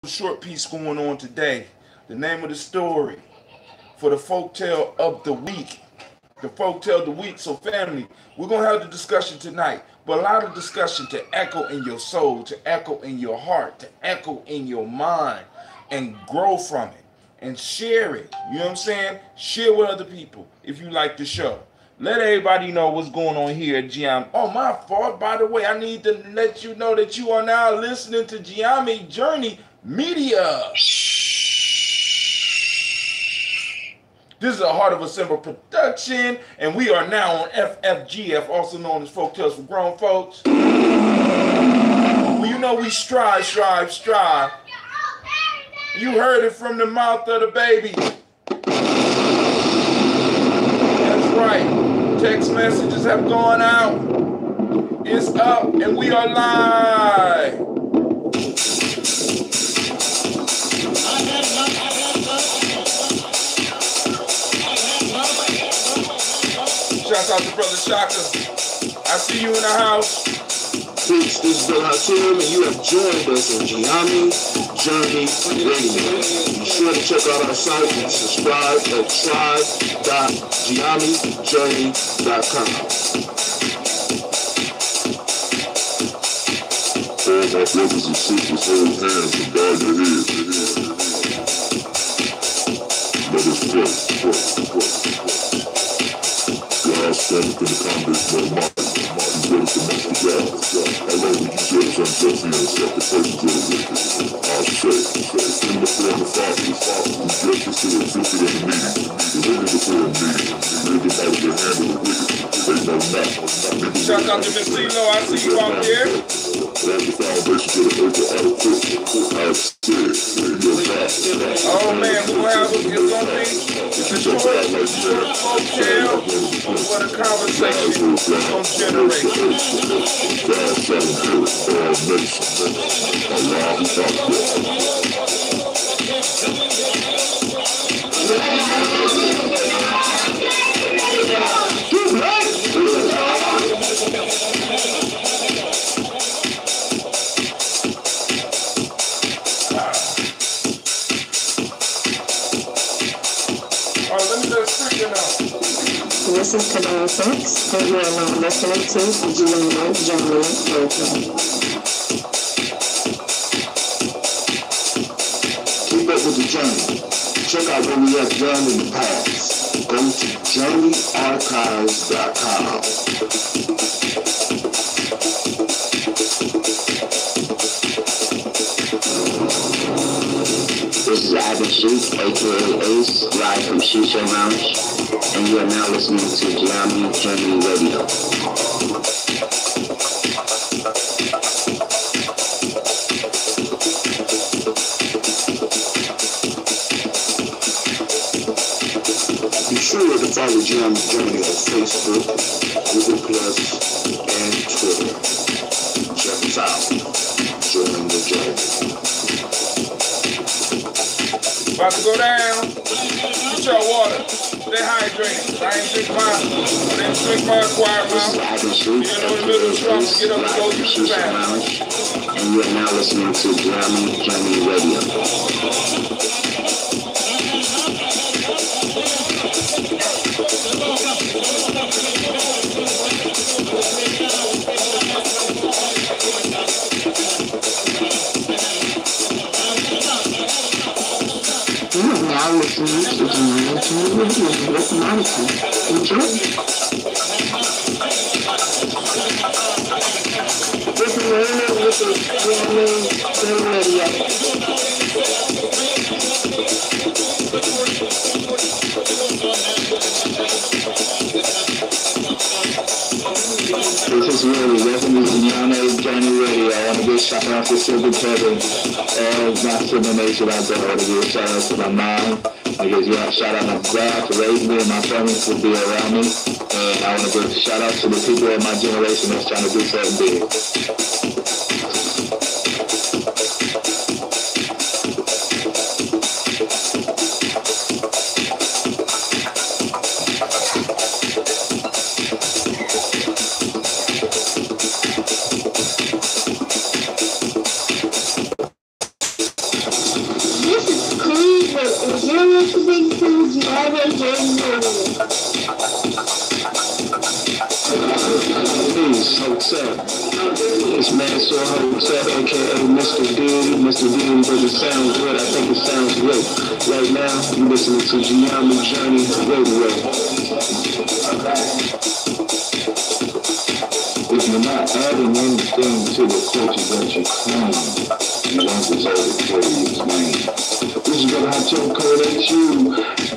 short piece going on today. The name of the story for the folktale of the week. The folktale of the week. So family, we're going to have the discussion tonight, but allow the discussion to echo in your soul, to echo in your heart, to echo in your mind, and grow from it and share it. You know what I'm saying? Share with other people if you like the show. Let everybody know what's going on here at Gye-Nyame. Oh, my fault. By the way, I need to let you know that you are now listening to Gye-Nyame Journey Media. This is a Heart of a Simple production, and we are now on FFGF, also known as Folk Tales for Grown Folks. Well, you know we strive. You heard it from the mouth of the baby. That's right. Text messages have gone out. It's up, and we are live. Shout out to Brother Shaka. I see you in the house. Peace, this is Brother Hatim, and you have joined us on Gye-Nyame Journey Radio. Be sure to check out our site and subscribe at tribe.gyenamejourney.com. All my brothers and sisters, hold hands and bow your heads. Let us pray. God standeth in the conduct of the mind. He dwelleth amongst the gods. How long will you judge unjustly and accept the persons of the wicked? I say, in the form of fathers, whose justice is afflicted in the needy, the wicked before a needy, live them out of the hand of the wicked. They know not. Shout out to Miss Lilo, I see you out there. All the foundations of the earth are out of court. I said, your God. Oh man, we're gonna have it's gonna be it's a short folktale, what a conversation gonna generate. God shall inherit all nations. Allah This is Kadar Six, and you are now listening to Gye-Nyame Warrior Training. Keep up with the journey. Check out what we have done in the past. Go to journeyarchives.com. This is Abby Sheik, aka Ace, live from Shisha Lounge, and you are now listening to Gye-Nyame Journey Radio. Be sure to follow Gye-Nyame Journey on Facebook, Google Plus, and Twitter. Check us out. Join the journey. About to go down. Get your water. Stay hydrated. I ain't drink my quiet mouth. You know, in the middle of trouble, get up and go use the bathroom. And you are now listening to Gye-Nyame Journey Radio. You are now listening to Gye-Nyame Journey Radio with Monica. Enjoy. This is Marina with the Gye-Nyame Journey Radio. This is Willie. Welcome to Gye-Nyame Journey Radio. I want to give a shout out to Silver Kevin, all my Silver Nation out there. I want to give a shout out to my mom. I give a shout out to my dad for raising me and my parents for being around me. And I want to give a shout out to the people of my generation that's trying to do something big. and you're listening to Gye-Nyame Warrior. Peace, hotel. It's Mansour Hotel, aka Mr. Deity. Mr. Deity doesn't sound good. I think it sounds great. Right now, you're listening to Gye-Nyame Radio. If you're not adding anything to the culture that you claim, you won't deserve to carry its name. This is Brother Hotel Code at you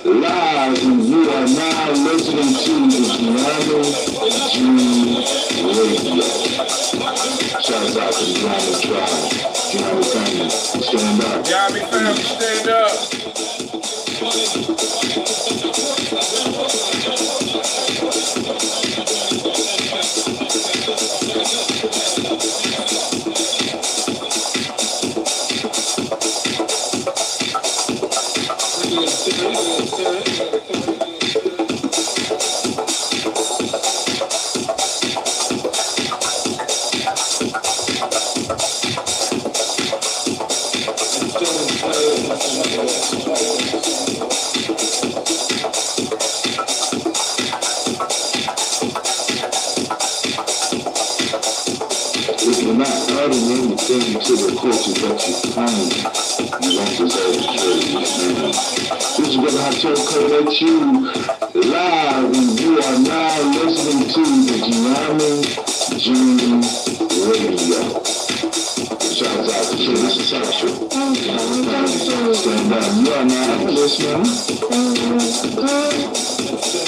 live, and you are now listening to the Gye-Nyame Radio. Shout out to the Gye-Nyame tribe, Gye-Nyame family, stand up. Gye-Nyame family, stand up. If you're not adding anything to the culture that you claim, you won't deserve to carry its name. This is Brother Hotel Code at you live, and you are now listening to the Gye-Nyame Radio. Shout out to Mr. Sasha. Stand up. You are now listening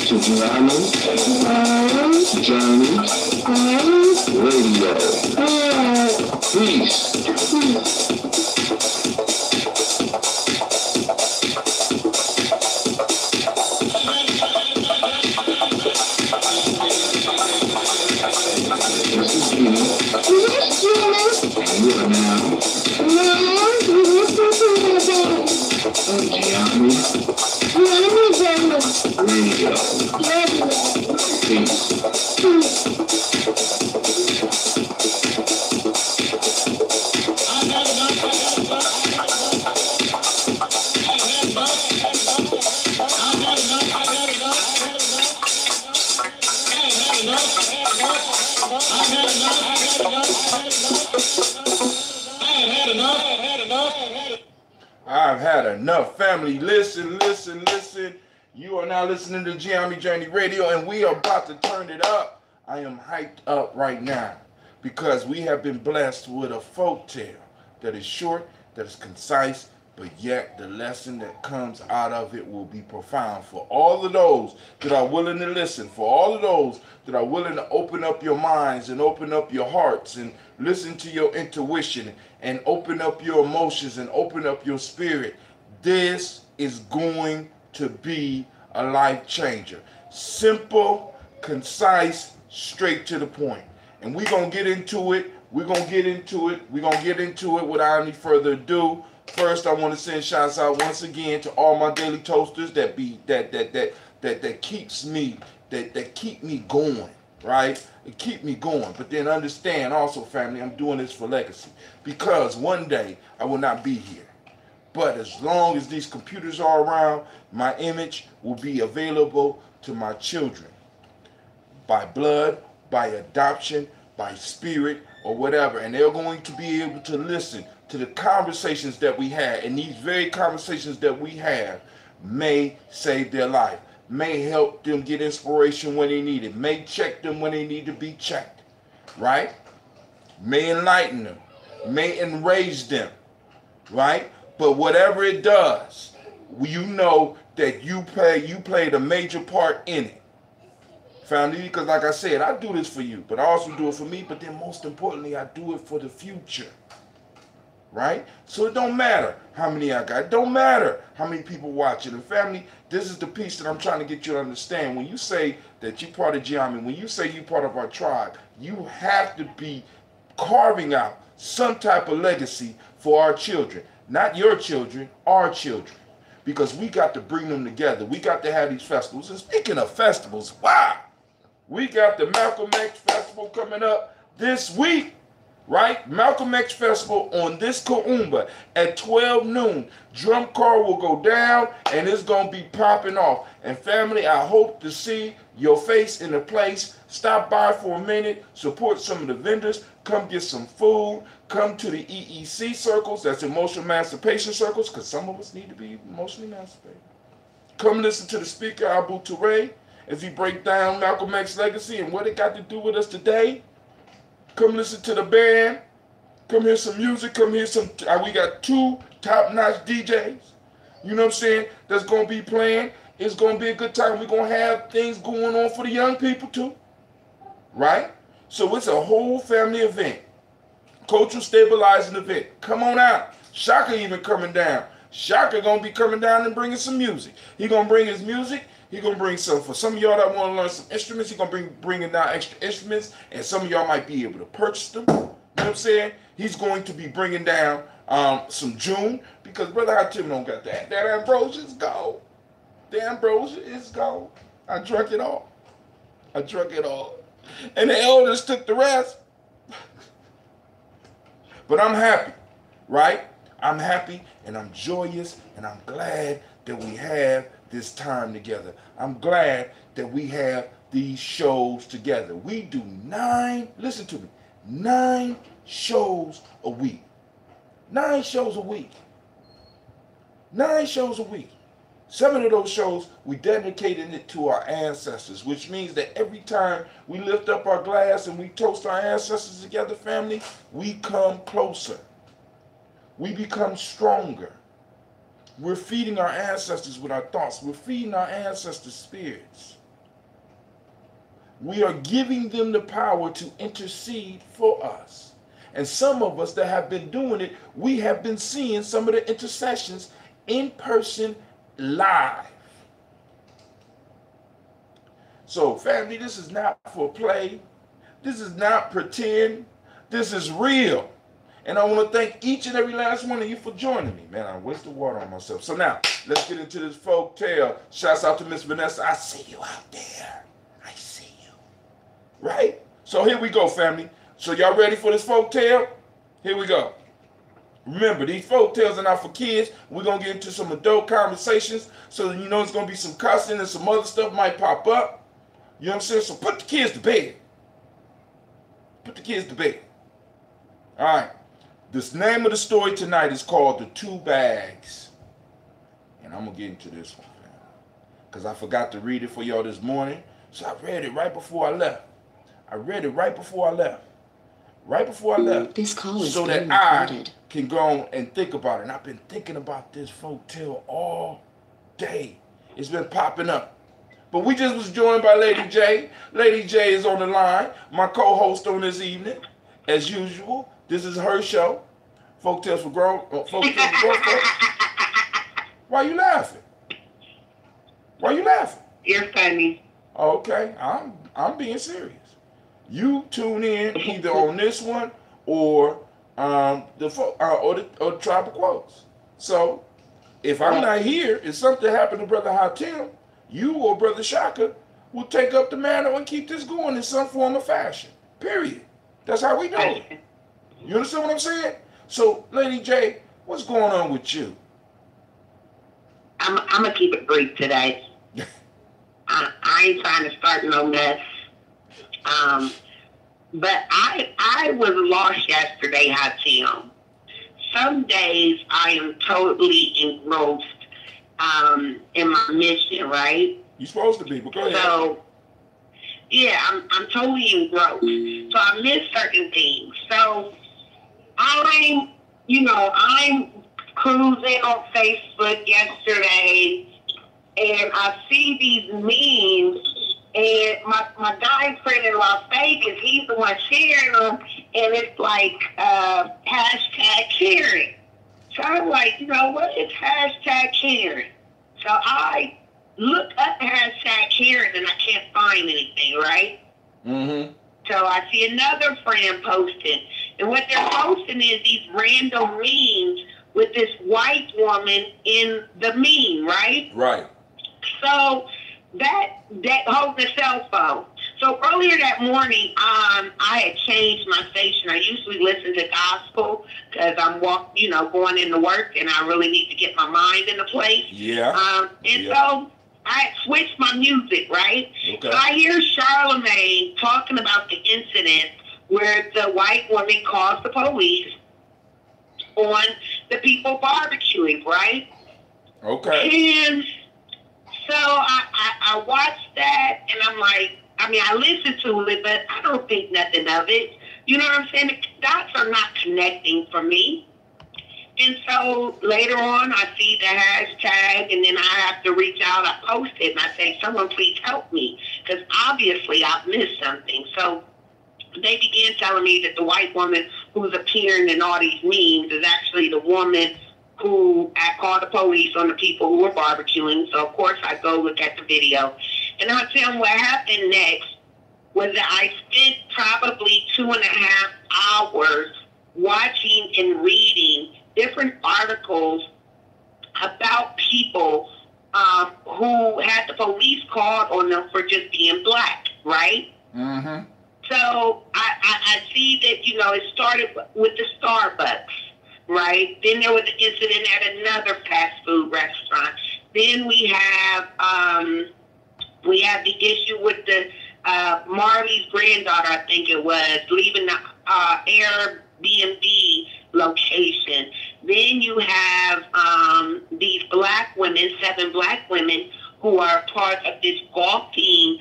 to Gye-Nyame Radio. Peace. This is Gina. And you are now Gye-Nyame Radio. Peace. I've had enough, family. Listen. You are now listening to Gye-Nyame Radio, and we are about to turn it up. I am hyped up right now because we have been blessed with a folk tale that is short, that is concise, but yet the lesson that comes out of it will be profound for all of those that are willing to listen, for all of those that are willing to open up your minds and open up your hearts and listen to your intuition and open up your emotions and open up your spirit. This is going to be a life changer. Simple, concise, straight to the point. And we're going to get into it. We're going to get into it without any further ado. First, I want to send shouts out once again to all my daily toasters that keeps me going, right? It keep me going. But then understand also, family, I'm doing this for legacy, because one day I will not be here. But as long as these computers are around, my image will be available to my children by blood, by adoption, by spirit, or whatever. And they're going to be able to listen to the conversations that we had. And these very conversations that we have may save their life, may help them get inspiration when they need it, may check them when they need to be checked, right? May enlighten them, may enrage them, right? But whatever it does, you know that you played a major part in it, family, because like I said, I do this for you, but I also do it for me, but then most importantly, I do it for the future, right? So it don't matter how many I got. It don't matter how many people watching. And family, this is the piece that I'm trying to get you to understand. When you say that you're part of Gye-Nyame, when you say you're part of our tribe, you have to be carving out some type of legacy for our children. Not your children, our children. Because we got to bring them together. We got to have these festivals. And speaking of festivals, wow! We got the Malcolm X Festival coming up this week. right? Malcolm X Festival on this Kaumba at 12 noon. Drum car will go down and it's going to be popping off. And family, I hope to see your face in the place. Stop by for a minute, support some of the vendors, come get some food, come to the EEC circles, that's emotional emancipation circles, because some of us need to be emotionally emancipated. Come listen to the speaker, Abu Toure, as he break down Malcolm X's legacy and what it got to do with us today. Come listen to the band. Come hear some music. Come hear some, we got 2 top-notch DJs, you know what I'm saying, that's going to be playing. It's going to be a good time. We're going to have things going on for the young people too, right? So it's a whole family event. Cultural stabilizing event. Come on out. Shaka even coming down. Shaka going to be coming down and bringing some music. He going to bring his music. He going to bring some, for some of y'all that want to learn some instruments, he going to bringing down extra instruments, and some of y'all might be able to purchase them. You know what I'm saying? He's going to be bringing down some June, because Brother Hatim don't got that. That ambrosia is gold. The ambrosia is gold. I drunk it all. I drunk it all. And the elders took the rest. But I'm happy, right? I'm happy and I'm joyous and I'm glad that we have this time together. I'm glad that we have these shows together. We do 9, listen to me, 9 shows a week. 9 shows a week. 9 shows a week. 7 of those shows, we dedicated it to our ancestors, which means that every time we lift up our glass and we toast our ancestors together, family, we come closer. We become stronger. We're feeding our ancestors with our thoughts. We're feeding our ancestors' spirits. We are giving them the power to intercede for us. And some of us that have been doing it, we have been seeing some of the intercessions in person, live. So family, this is not for play. This is not pretend. This is real. And I want to thank each and every last one of you for joining me. Man, I wasted water on myself. So now, let's get into this folk tale. Shouts out to Miss Vanessa. I see you out there. I see you. Right? So here we go, family. So y'all ready for this folk tale? Here we go. Remember, these folk tales are not for kids. We're going to get into some adult conversations. So you know it's going to be some cussing and some other stuff might pop up. You know what I'm saying? So put the kids to bed. Put the kids to bed. All right. This name of the story tonight is called The Two Bags. And I'm going to get into this one, man, because I forgot to read it for y'all this morning. So I read it right before I left. This call is so that I can go and think about it. And I've been thinking about this folk tale all day. It's been popping up. But we just was joined by Lady J. Lady J is on the line, my co-host on this evening. As usual, this is her show. Folk Tales for Grown Folks. Why you laughing? You're funny. Okay, I'm being serious. You tune in either on this one or the Tribal Quotes. So if I'm not here, if something happened to Brother Hatim, you or Brother Shaka will take up the mantle and keep this going in some form or fashion. Period. That's how we do it. You understand what I'm saying? So, Lady J, what's going on with you? I'm going to keep it brief today. I ain't trying to start no mess. But I was lost yesterday, Hatim. Some days I am totally engrossed in my mission, right? You're supposed to be, but go ahead. So, yeah, I'm totally engrossed. So I miss certain things. So I'm cruising on Facebook yesterday, and I see these memes, and my guy friend in Las Vegas, he's the one sharing them, and it's like hashtag caring. So I'm like, what is hashtag caring? So I look up hashtag caring, and I can't find anything, right? Mm-hmm. So I see another friend posting, and what they're posting is these random memes with this white woman in the meme, right? Right. So that holds a cell phone. So earlier that morning, I had changed my station. I usually listen to gospel because I'm going into work, and I really need to get my mind in a place. Yeah. So I had switched my music, right? Okay. So I hear Charlemagne talking about the incident where the white woman calls the police on the people barbecuing, right? Okay. And so I watched that, and I'm like, I listened to it, but I don't think nothing of it. You know what I'm saying? The dots are not connecting for me. And so later on, I see the hashtag, and then I have to reach out. I post it, and I say, someone please help me, because obviously I've missed something. So they began telling me that the white woman who's appearing in all these memes is actually the woman who called the police on the people who were barbecuing. So, of course, I go look at the video. And I'll tell them what happened next was that I spent probably 2.5 hours watching and reading different articles about people who had the police called on them for just being black, right? Mm-hmm. So I see that, it started with the Starbucks, right? Then there was an incident at another fast food restaurant. Then we have the issue with the Marley's granddaughter, I think it was, leaving the Airbnb location. Then you have these black women, 7 black women, who are part of this golfing,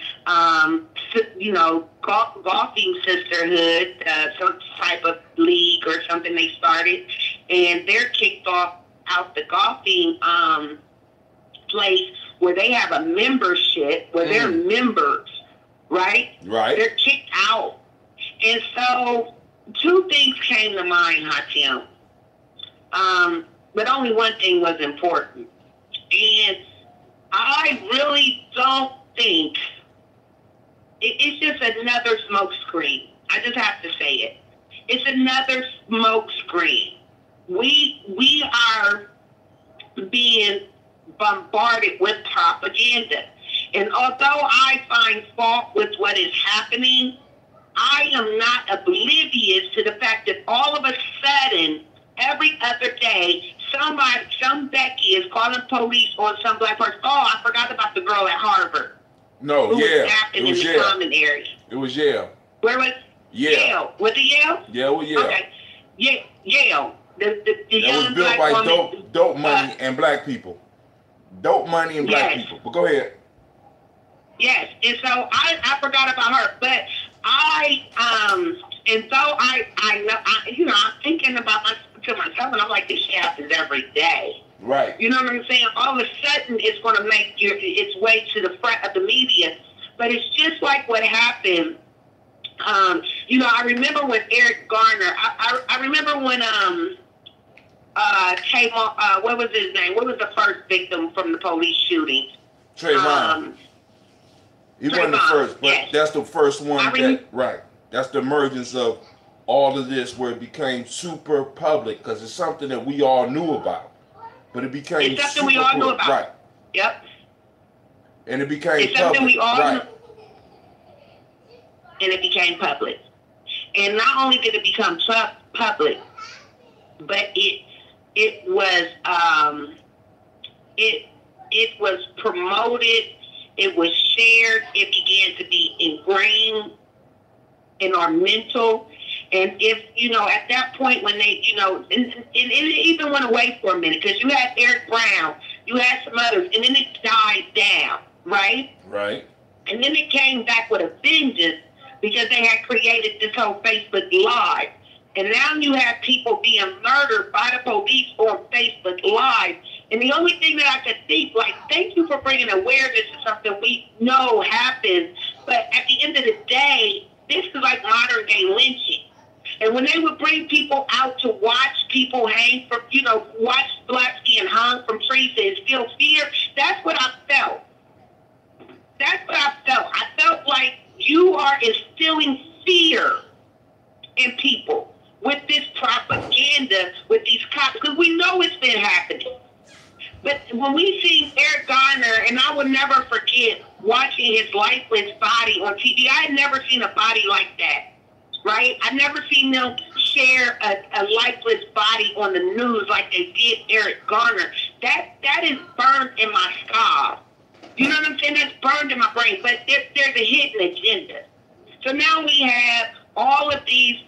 golfing sisterhood, some type of league or something they started, and they're kicked off out the golfing place where they have a membership, where they're members, right? Right. They're kicked out. And so 2 things came to mind, Hatim. But only one thing was important. And I really don't think it's just another smoke screen. I just have to say it. It's another smoke screen. We are being bombarded with propaganda. And although I find fault with what is happening, I am not oblivious to the fact that all of a sudden, every other day, some Becky is calling police on some black person. Oh, I forgot about the girl at Harvard. No, who yeah. was acting It was in the Yale. common area. It was Yale. Where was Yale? Was it Yale? Yeah, it was Yale. Okay. Yale. The That young was built black by woman, dope money and black people. Dope money and black Yes. people. But go ahead. Yes, and so I forgot about her, but and so I know, I'm thinking about to myself, and I'm like, this shit happens every day. Right. You know what I'm saying? All of a sudden, it's going to make its way to the front of the media, but it's just like what happened. I remember when Eric Garner. I remember when what was his name? What was the first victim from the police shooting? Trayvon. He wasn't the first, but yes. that's the first one. Right. That's the emergence of all of this, where it became super public, because it's something that we all knew about, but it became It's something super we all knew public. about. Right. Yep. And it became It's something public. we all right. knew. And it became public. And not only did it become public, but it was promoted, it was shared, it began to be ingrained in our mental. And if, at that point when they, and it even went away for a minute, because you had Eric Brown, you had some others, and then it died down, right? Right. And then it came back with a vengeance, because they had created this whole Facebook Live. And now you have people being murdered by the police on Facebook Live. And the only thing that I could think, thank you for bringing awareness to something we know happens. But at the end of the day, this is like modern day lynching. And when they would bring people out to watch people hang from, watch blacks being hung from trees and instill fear, that's what I felt. That's what I felt. I felt like you are instilling fear in people with this propaganda, with these cops, because we know it's been happening. But but when we see Eric Garner, and I will never forget watching his lifeless body on TV. I had never seen a body like that, right? I've never seen them share a lifeless body on the news like they did Eric Garner. That is burned in my skull. You know what I'm saying? That's burned in my brain. But there's a hidden agenda. So now we have all of these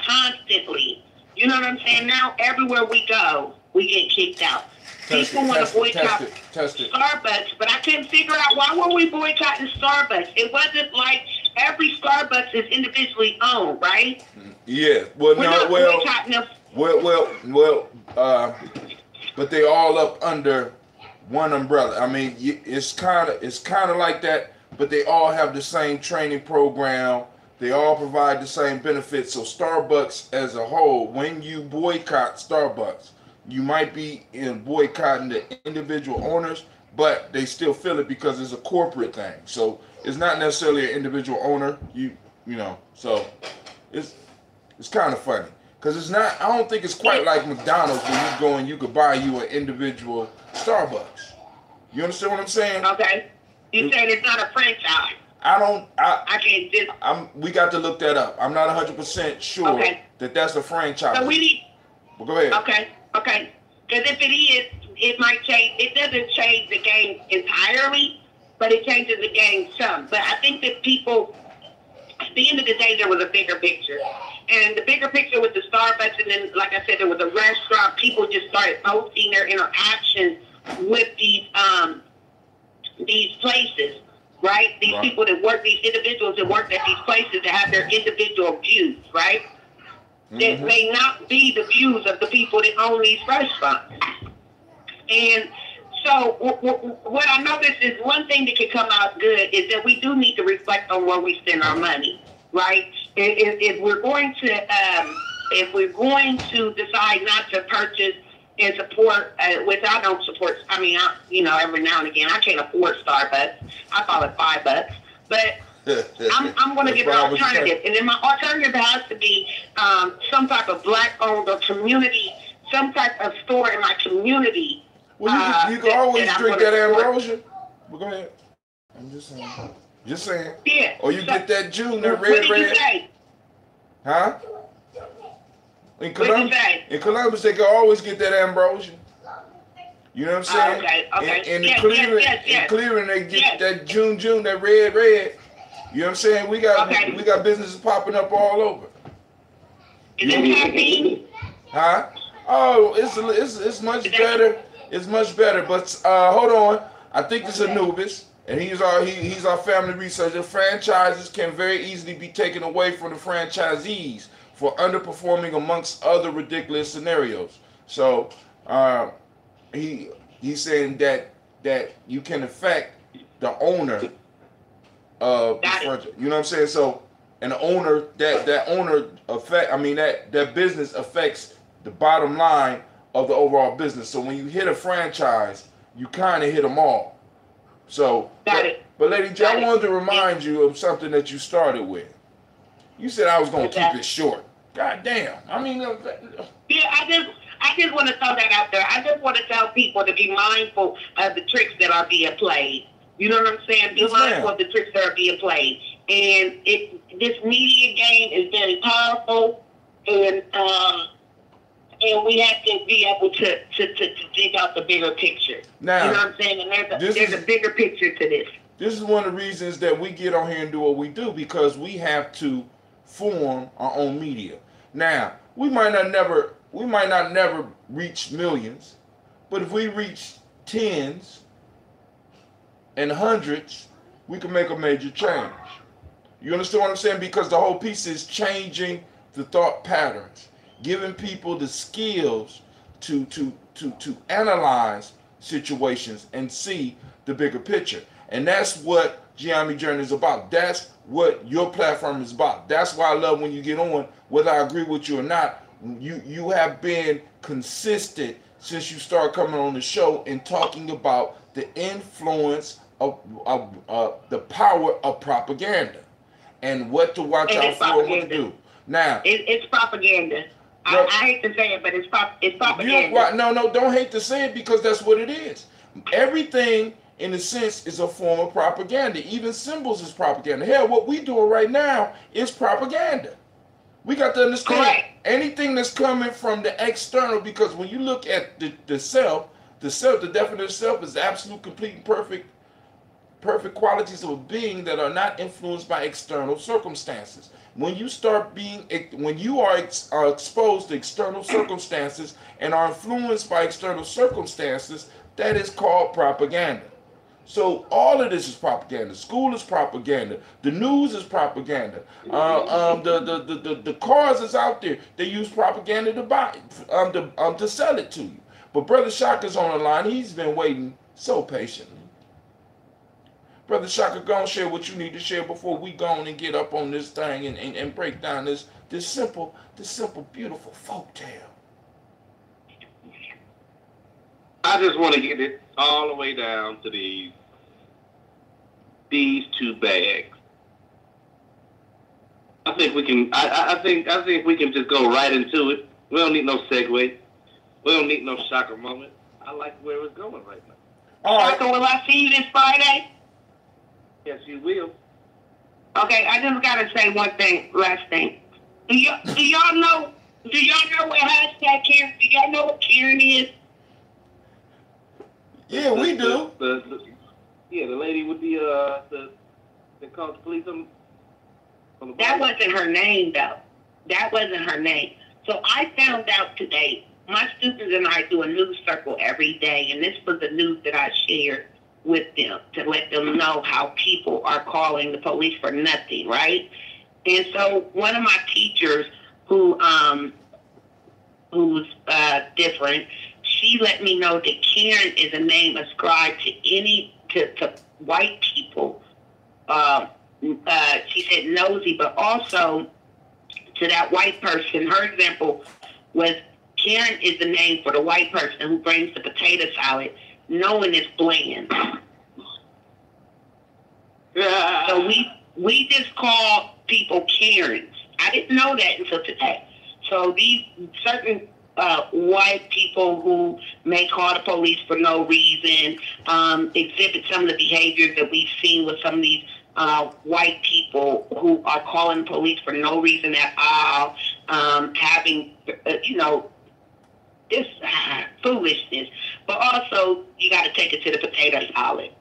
constantly. You know what I'm saying? Now everywhere we go, we get kicked out. People want to boycott Starbucks, but I couldn't figure out why were we boycotting Starbucks. It wasn't like every Starbucks is individually owned, right? Yeah. Well, but they all up under one umbrella. I mean, it's kind of like that, but they all have the same training program. They all provide the same benefits. So Starbucks as a whole, when you boycott Starbucks, you might be boycotting the individual owners, but they still feel it because it's a corporate thing. So it's not necessarily an individual owner. You know. So it's kind of funny because it's not. I don't think it's quite like McDonald's where you go and you could buy you an individual Starbucks. You understand what I'm saying? Okay. You said it's not a franchise. I can't just. We got to look that up. I'm not 100% sure that that's a franchise. So we need. Well, go ahead. Okay. Because if it is, it might change. It doesn't change the game entirely, but it changes the game some. But I think that people, at the end of the day, there was a bigger picture. And the bigger picture with the Starbucks, and then, like I said, there was a restaurant. People just started posting their interactions with these places. Right? These people that work, these individuals that work at these places that have their individual views, right? That may not be the views of the people that own these restaurants. And so what I noticed is one thing that can come out good is that we do need to reflect on where we spend our money, right? If we're going to decide not to purchase and support, which I don't support. I mean, every now and again, I can't afford Starbucks. I call it $5, but I'm going to give an alternative. And then my alternative has to be some type of black-owned or community, some type of store in my community. Well, you can always drink that ambrosia. Well, go ahead. I'm just saying. Yeah. Or you get that June, that red. You say? Huh? In Columbus, they can always get that ambrosia. You know what I'm saying? Okay. In Cleveland, they get that June, that red. You know what I'm saying? We got businesses popping up all over. Is it caffeine? Huh? Oh, it's much better. It's much better. But hold on, I think it's Anubis, and he's our family researcher. Franchises can very easily be taken away from the franchisees for underperforming amongst other ridiculous scenarios. So he's saying that you can affect the owner of the franchise. You know what I'm saying? So and the owner that owner that business affects the bottom line of the overall business. So when you hit a franchise, you kind of hit them all. So but Lady J, I wanted to remind you of something that you started with. You said I was going to keep it short. God damn. I mean, yeah, I just want to throw that out there. I just want to tell people to be mindful of the tricks that are being played. You know what I'm saying? Be mindful of the tricks that are being played. And this media game is very powerful, and we have to be able to dig out the bigger picture. Now, you know what I'm saying? And there's a bigger picture to this. This is one of the reasons that we get on here and do what we do, because we have to form our own media. Now, we might not never reach millions, but if we reach tens and hundreds, we can make a major change. You understand what I'm saying? Because the whole piece is changing the thought patterns, giving people the skills to analyze situations and see the bigger picture. And that's what Gye-Nyame Journey is about. That's what your platform is about. That's why I love when you get on, whether I agree with you or not. You have been consistent since you started coming on the show and talking about the influence of the power of propaganda and what to watch out for and what to do. Now, it's propaganda. I hate to say it, but it's propaganda. No, don't hate to say it because that's what it is. Everything, in a sense, is a form of propaganda. Even symbols is propaganda. Hell, what we doing right now is propaganda. We got to understand anything that's coming from the external, because when you look at the self, the definition of self is absolute, complete, and perfect qualities of a being that are not influenced by external circumstances. When you are exposed to external circumstances and are influenced by external circumstances, that is called propaganda. So all of this is propaganda. School is propaganda. The news is propaganda. The cars is out there. They use propaganda to buy, to sell it to you. But Brother Shaka's on the line. He's been waiting so patiently. Brother Shaka, go and share what you need to share before we go on and get up on this thing and break down this simple, beautiful folk tale. I just want to get it all the way down to these two bags. I think we can. I think we can just go right into it. We don't need no segue. We don't need no shocker moment. I like where it's going right now. All right. Shaka, will I see you this Friday? Yes, you will. Okay, I just gotta say one thing, last thing. Do y'all know what hashtag Karen? Do y'all know what Karen is? Yeah, we do. The lady with the called the police on the That wasn't her name, though. That wasn't her name. So I found out today. My students and I do a news circle every day, and this was the news that I shared with them to let them know how people are calling the police for nothing, right? And so one of my teachers who's different, she let me know that Karen is a name ascribed to white people. She said nosy, but also to that white person. Her example was Karen is the name for the white person who brings the potato salad knowing it's bland. So we just call people Karens. I didn't know that until today. So these certain white people who may call the police for no reason, exhibit some of the behaviors that we've seen with some of these white people who are calling the police for no reason at all, having, this foolishness. But also, you got to take it to the potato salad.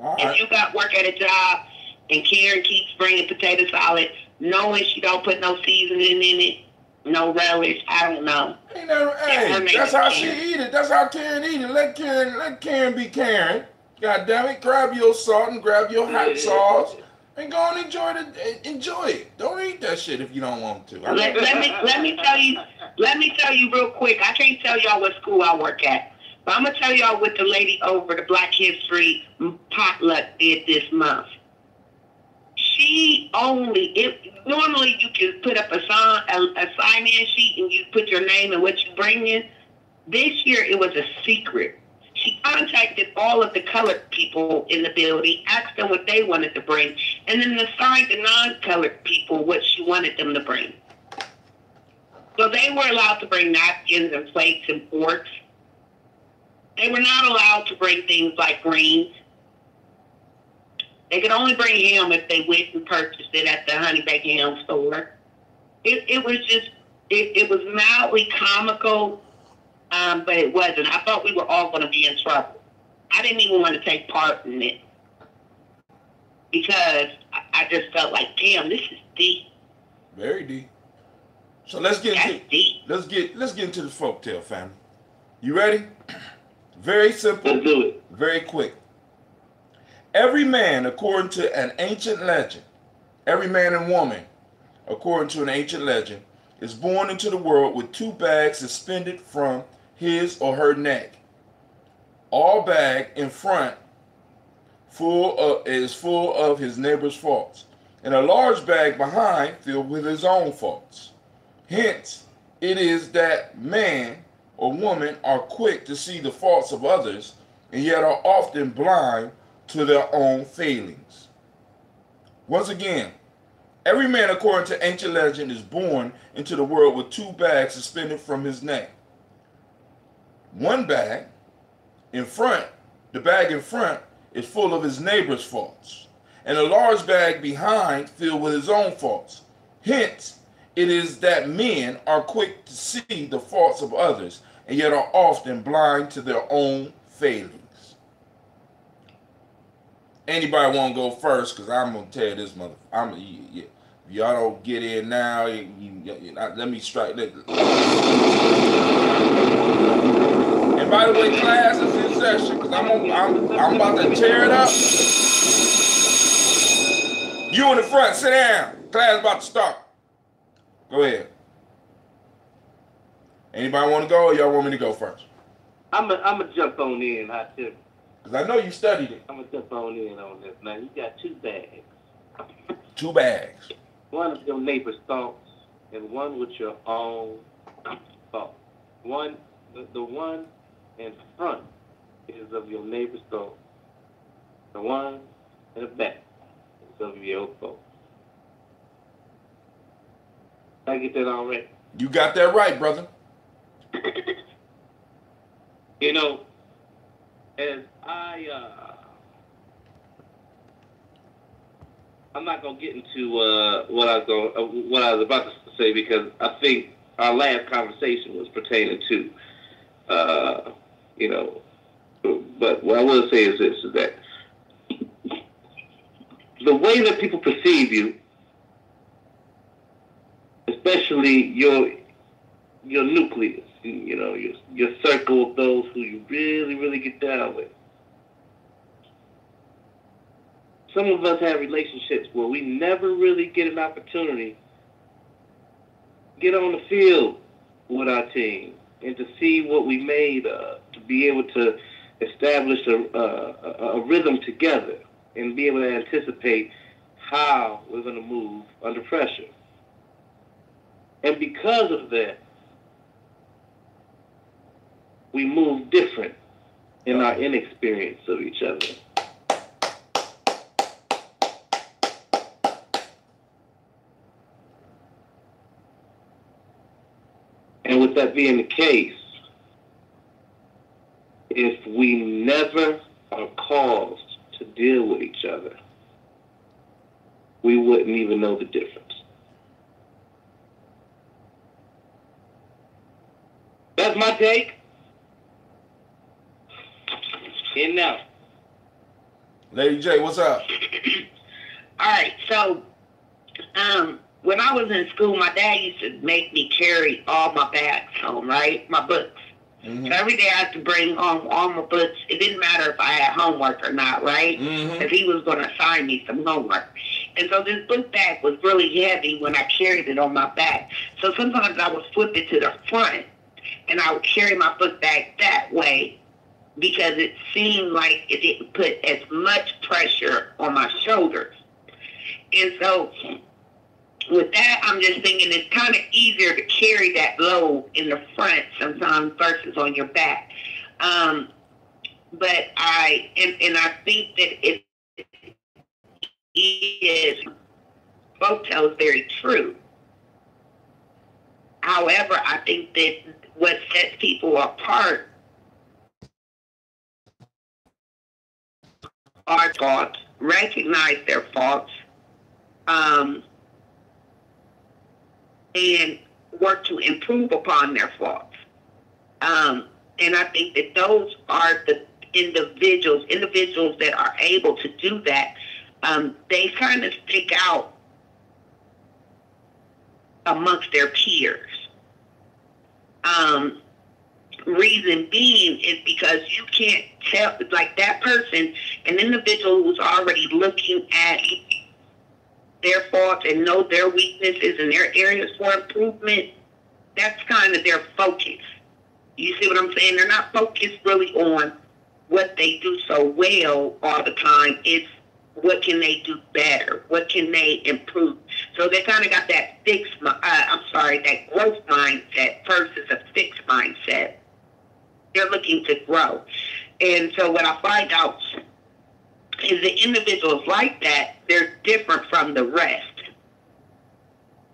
Right. If you got work at a job and Karen keeps bringing potato salad, knowing she don't put no seasoning in it, no relish, I don't know. That's how she eat it. That's how Karen eat it. Let Karen be Karen. God damn it, grab your salt and grab your hot sauce and go and enjoy it. Don't eat that shit if you don't want to. Let me tell you real quick. I can't tell y'all what school I work at, but I'm gonna tell y'all what the lady over the Black History potluck did this month. Normally you can put up a sign-in sheet and you put your name and what you bring in. This year it was a secret. She contacted all of the colored people in the building, asked them what they wanted to bring, and then assigned the non-colored people what she wanted them to bring. So they were allowed to bring napkins and plates and forks. They were not allowed to bring things like greens. They could only bring ham if they went and purchased it at the Honey Baked Ham store. It was mildly comical, but it wasn't. I thought we were all going to be in trouble. I didn't even want to take part in it because I just felt like, damn, this is deep. Very deep. So let's get into the folktale, family. You ready? Very simple. Let's do it. Very quick. Every man, according to an ancient legend, every man and woman, according to an ancient legend, is born into the world with two bags suspended from his or her neck. All bag in front is full of his neighbor's faults, and a large bag behind filled with his own faults. Hence, it is that man or woman are quick to see the faults of others, and yet are often blind to their own failings. Once again, Every man, according to ancient legend, is born into the world with 2 bags suspended from his neck. One bag in front, the bag in front is full of his neighbor's faults, and a large bag behind filled with his own faults. Hence, it is that men are quick to see the faults of others, and yet are often blind to their own failings. Anybody want to go first? Because I'm going to tell this mother. If y'all don't get in now, let me strike that. And by the way, class is in session because I'm about to tear it up. You in the front, sit down. Class about to start. Go ahead. Anybody want to go, or y'all want me to go first? I'm gonna jump on in, hot tip. Because I know you studied it. I'm gonna jump on in on this. Now you got 2 bags. 2 bags. One of your neighbor's thoughts, and one with your own thoughts. The one in front is of your neighbor's thoughts. The one in the back is of your thoughts. Did I get that all right? You got that right, brother. You know, as I'm not gonna get into what I was about to say, because I think our last conversation was pertaining to, But what I will say is this: is that the way that people perceive you, especially your nucleus, your circle of those who you really, really get down with. Some of us have relationships where we never really get an opportunity to get on the field with our team and to see what we made of, to be able to establish a rhythm together and be able to anticipate how we're going to move under pressure. And because of that, we move different in our inexperience of each other. And with that being the case, if we never are caused to deal with each other, we wouldn't even know the difference. That's my take. In now. Lady J, what's up? All right, so when I was in school, my dad used to make me carry all my bags home, right? My books. Mm-hmm. So every day I had to bring home all my books. It didn't matter if I had homework or not, right? Because he was going to assign me some homework. And so this book bag was really heavy when I carried it on my back. So sometimes I would flip it to the front, and I would carry my book bag that way because it seemed like it didn't put as much pressure on my shoulders. And so with that, I'm just thinking it's kind of easier to carry that load in the front sometimes versus on your back. But I think that it is, folktale is very true. However, I think that what sets people apart are faults, recognize their faults, and work to improve upon their faults. And I think that those are the individuals that are able to do that. They kind of stick out amongst their peers. Reason being is because you can't tell, like that person, an individual who's already looking at their faults and know their weaknesses and their areas for improvement, that's kind of their focus. You see what I'm saying? They're not focused really on what they do so well all the time. It's what can they do better? What can they improve? So they kind of got that that growth mindset versus a fixed mindset. They're looking to grow. And so what I find out is the individuals like that, they're different from the rest.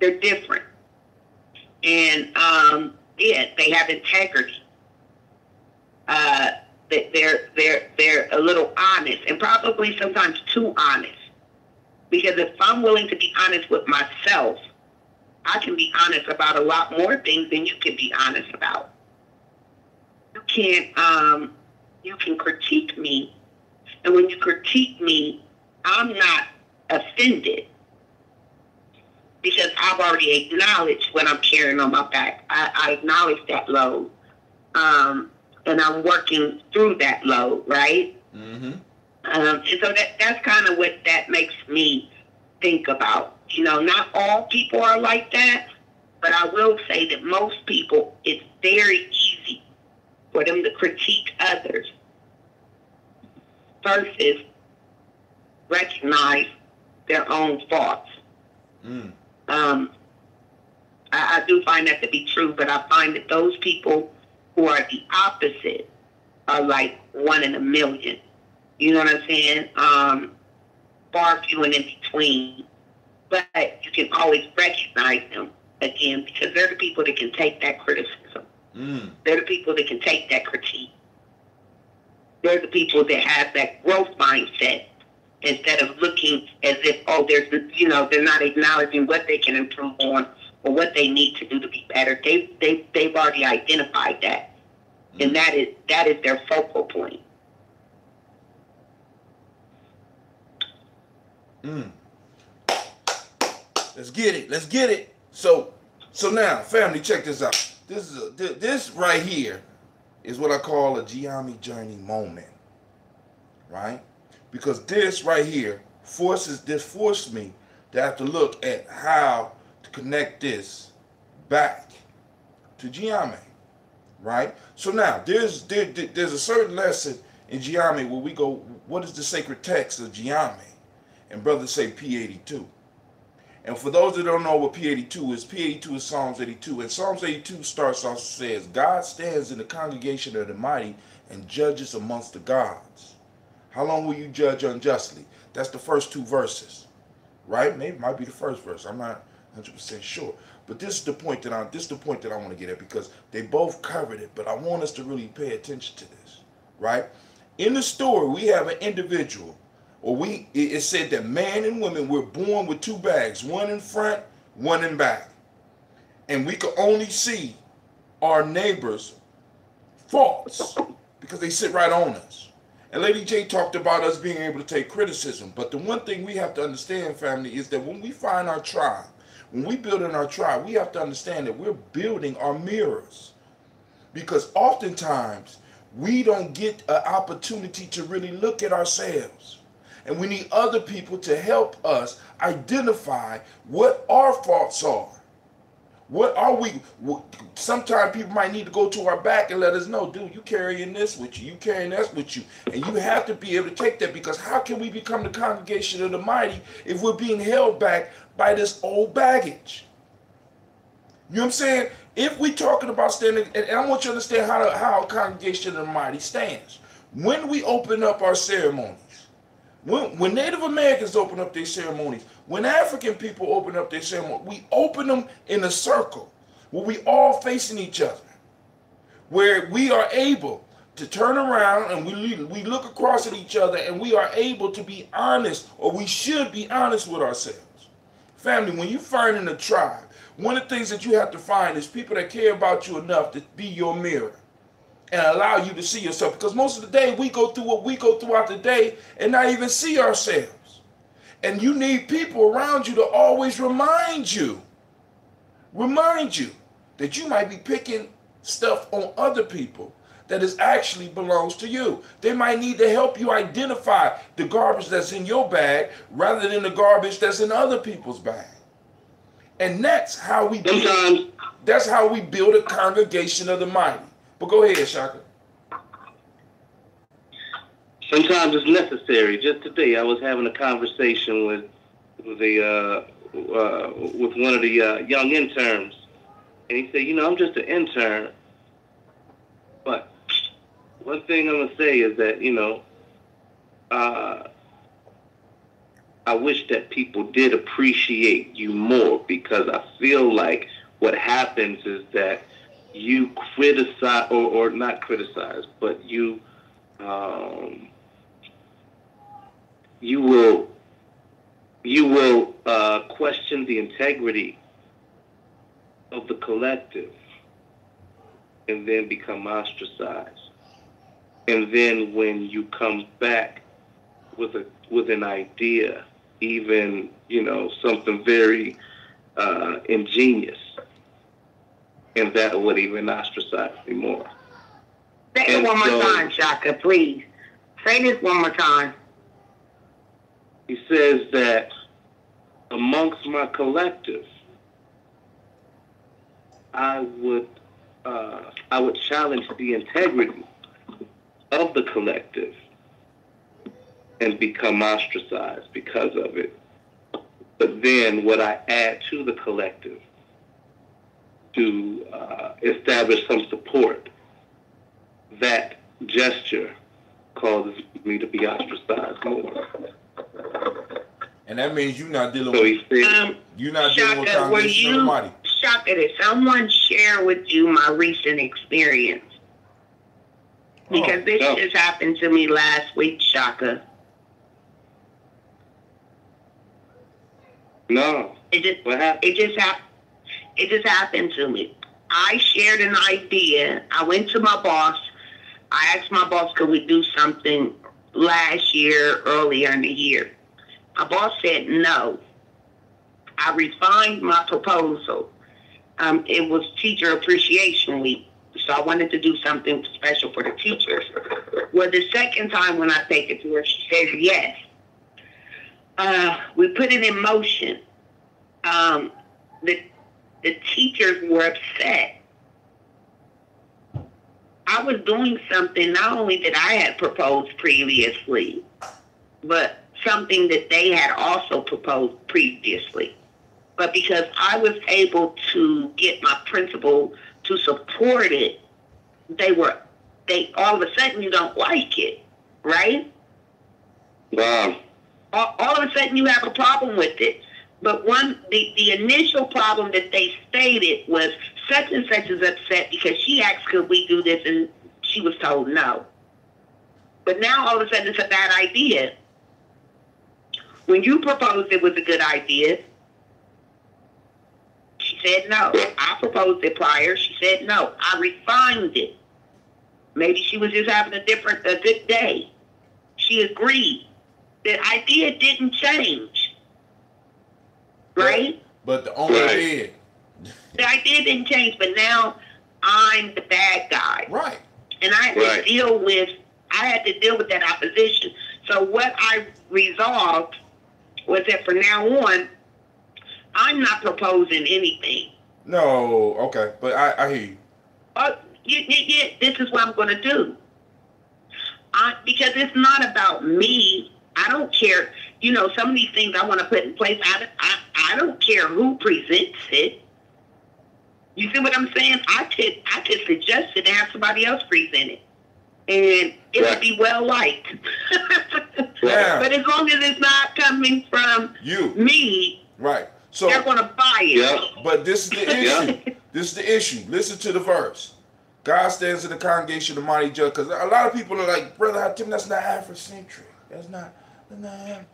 They're different. And, yeah, they have integrity. They're a little honest, and probably sometimes too honest. Because if I'm willing to be honest with myself, I can be honest about a lot more things than you can be honest about. You can critique me, and when you critique me, I'm not offended because I've already acknowledged what I'm carrying on my back. I acknowledge that load, and I'm working through that load, right? Mm-hmm. And so that's kind of what that makes me think about. You know, not all people are like that, but I will say that most people, it's very easy for them to critique others versus recognize their own faults. I do find that to be true, but I find that those people who are the opposite are like one in a million. You know what I'm saying? Far few and in between. But you can always recognize them again because they're the people that can take that criticism. They're the people that can take that critique. They're the people that have that growth mindset instead of looking as if, oh, they're not acknowledging what they can improve on or what they need to do to be better. They've already identified that, and that is their focal point. Let's get it. So now, family, check this out. This right here is what I call a Gye-Nyame journey moment, right? Because this right here forced me to have to look at how to connect this back to Gye-Nyame, right? So now there's a certain lesson in Gye-Nyame where we go, what is the sacred text of Gye-Nyame? And brothers say P82. And for those that don't know what P82 is Psalms 82. And Psalms 82 starts off, says, God stands in the congregation of the mighty and judges amongst the gods. How long will you judge unjustly? That's the first two verses, right? Maybe it might be the first verse. I'm not 100% sure. But this is the point that I want to get at because they both covered it. But I want us to really pay attention to this, right? In the story, we have an individual. Or it said that man and women were born with two bags, one in front, one in back. And we could only see our neighbors' faults because they sit right on us. And Lady J talked about us being able to take criticism. But the one thing we have to understand, family, is that when we find our tribe, when we build in our tribe, we have to understand that we're building our mirrors. Because oftentimes, we don't get an opportunity to really look at ourselves. And we need other people to help us identify what our faults are. What are we? Sometimes people might need to go to our back and let us know, dude, you carrying this with you, you carrying that with you. And you have to be able to take that because how can we become the congregation of the mighty if we're being held back by this old baggage? You know what I'm saying? If we're talking about standing, and I want you to understand how a congregation of the mighty stands. When we open up our ceremonies, when Native Americans open up their ceremonies, when African people open up their ceremony, we open them in a circle where we all facing each other, where we are able to turn around and we look across at each other and we are able to be honest, or we should be honest with ourselves. Family, when you find in a tribe, one of the things that you have to find is people that care about you enough to be your mirror and allow you to see yourself. Because most of the day we go through what we go throughout the day and not even see ourselves. And you need people around you to always remind you that you might be picking stuff on other people that is actually belongs to you. They might need to help you identify the garbage that's in your bag rather than the garbage that's in other people's bag. And that's how we build a congregation of the mighty. But go ahead, Shaka. Sometimes it's necessary. Just today, I was having a conversation with one of the young interns, and he said, "I'm just an intern." But one thing I'm gonna say is that I wish that people did appreciate you more, because I feel like what happens is that you criticize, or not criticize, but you will question the integrity of the collective, and then become ostracized. And then when you come back with an idea, even, you know, something very ingenious, and that would even ostracize me more. Say it one more time, Shaka, please. Say this one more time. He says that amongst my collective, I would challenge the integrity of the collective and become ostracized because of it. But then what I add to the collective to establish some support, that gesture causes me to be ostracized more. And that means you're not dealing So with he said, you're not dealing with Shaka, Congregation of the Mighty. Shaka, did someone share with you my recent experience? Because this just happened to me last week, Shaka. no. What happened? It just happened to me. I shared an idea. I went to my boss. I asked my boss, could we do something last year, earlier in the year? My boss said no. I refined my proposal. It was Teacher Appreciation Week, so I wanted to do something special for the teachers. Well, the second time when I take it to her, she says yes. We put it in motion. The teachers were upset. I was doing something not only that I had proposed previously, but something that they had also proposed previously. But because I was able to get my principal to support it, they all of a sudden you don't like it, right? Wow. All of a sudden you have a problem with it. But the initial problem that they stated was such and such is upset because she asked, could we do this? And she was told no. But now all of a sudden it's a bad idea. When you proposed it was a good idea, she said no. I proposed it prior. She said no. I refined it. Maybe she was just having a good day. She agreed. The idea didn't change. Right? But the owner did. The idea didn't change, but now I'm the bad guy. Right. And I had to deal with that opposition. So what I resolved was that from now on, I'm not proposing anything. No, okay, but I hear you. Yeah, this is what I'm going to do. Because it's not about me. I don't care. You know, some of these things I want to put in place, I don't care who presents it. You see what I'm saying? I could suggest it and have somebody else present it. And it would be well liked. Yeah. But as long as it's not coming from me, right? So they're going to buy it. Yeah. But this is the issue. This is the issue. Listen to the verse. God stands in the congregation of mighty judge. Because a lot of people are like, Brother Hatim, that's not Afrocentric. That's not, you know.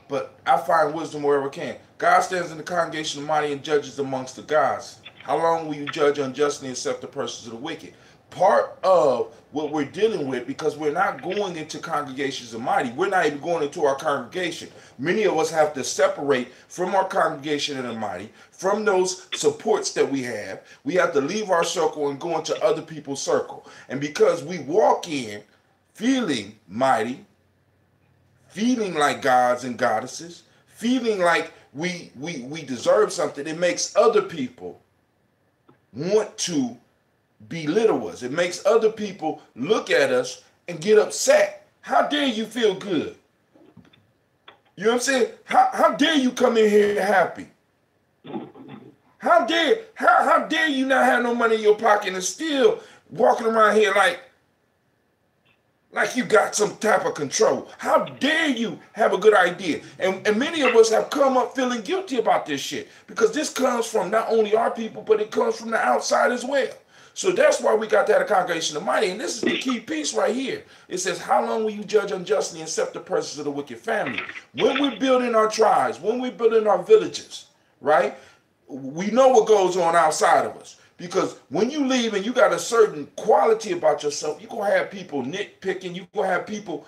But I find wisdom wherever I can. God stands in the congregation of mighty and judges amongst the gods. How long will you judge unjustly and accept the persons of the wicked? Part of what we're dealing with, because we're not going into congregations of mighty, we're not even going into our congregation. Many of us have to separate from our congregation of the mighty, from those supports that we have. We have to leave our circle and go into other people's circle. And because we walk in feeling mighty, feeling like gods and goddesses, feeling like we deserve something, it makes other people want to belittle us. It makes other people look at us and get upset. How dare you feel good? You know what I'm saying? How dare you come in here happy? How dare you not have no money in your pocket and still walking around here like like you got some type of control. How dare you have a good idea? And many of us have come up feeling guilty about this shit because this comes from not only our people, but it comes from the outside as well. So that's why we got to have a congregation of mighty. And this is the key piece right here. It says, how long will you judge unjustly and accept the persons of the wicked family? When we're building our tribes, when we're building our villages, right? We know what goes on outside of us. Because when you leave and you got a certain quality about yourself, you're going to have people nitpicking. You're going to have people